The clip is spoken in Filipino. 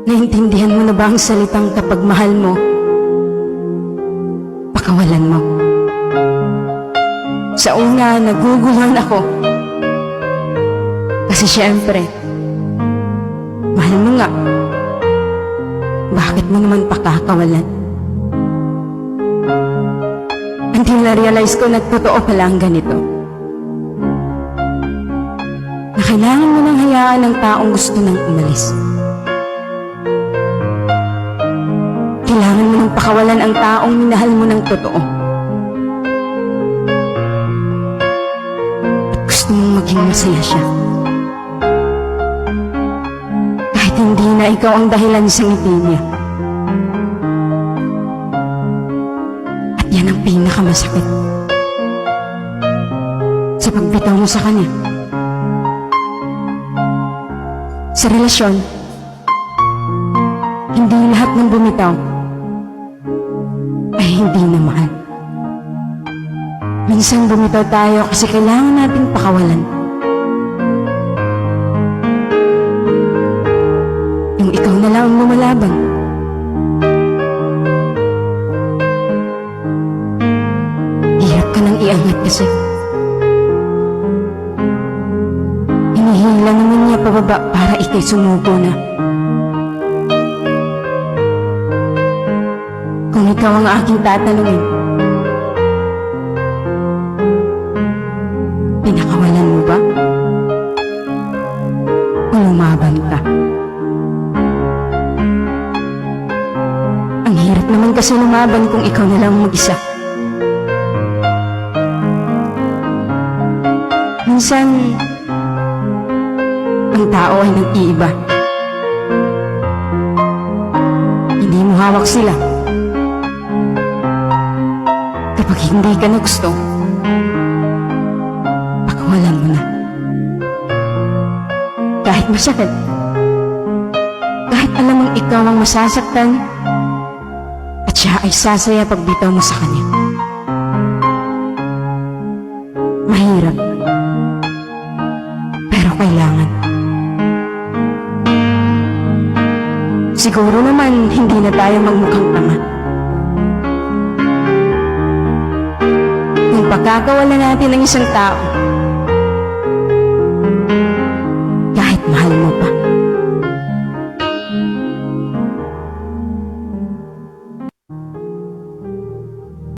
Naintindihan mo na ba ang salitang kapag mahal mo, pakawalan mo? Sa una, naguguluhan ako. Kasi syempre, mahal mo nga. Bakit mo naman pakakawalan? Until na-realize ko na totoo pala ang ganito. Na kailangan mo nang hayaan ng taong gusto nang umalis. Kailangan mo nang pakawalan ang taong minahal mo ng totoo. At gusto mong maging masaya siya. Kahit hindi na ikaw ang dahilan sa ngiti niya. At yan ang pinakamasakit. Sa pagbitaw mo sa kanya. Sa relasyon, hindi lahat ng bumitaw ay hindi na mahal. Minsan bumitaw tayo kasi kailangan nating pakawalan. Yung ikaw na lang ang lumalaban. Hirap ka nang iangat kasi. Hinihila naman niya pababa para ikay sumuko na. Kung ikaw ang aking tatanungin, pinakawalan mo ba? O lumaban ka? Ang hirap naman kasi lumaban kung ikaw na lang mag-isa. Minsan, ang tao ay nag-iiba. Hindi mo hawak sila. Kapag hindi ka na gusto, pakawalan mo na. Kahit masakit, kahit alam mong ikaw ang masasaktan, at siya ay sasaya pag bitaw mo sa kanya. Mahirap, pero kailangan. Siguro naman hindi na tayo magmukhang tanga. Kung pagkakawalan natin ng isang tao,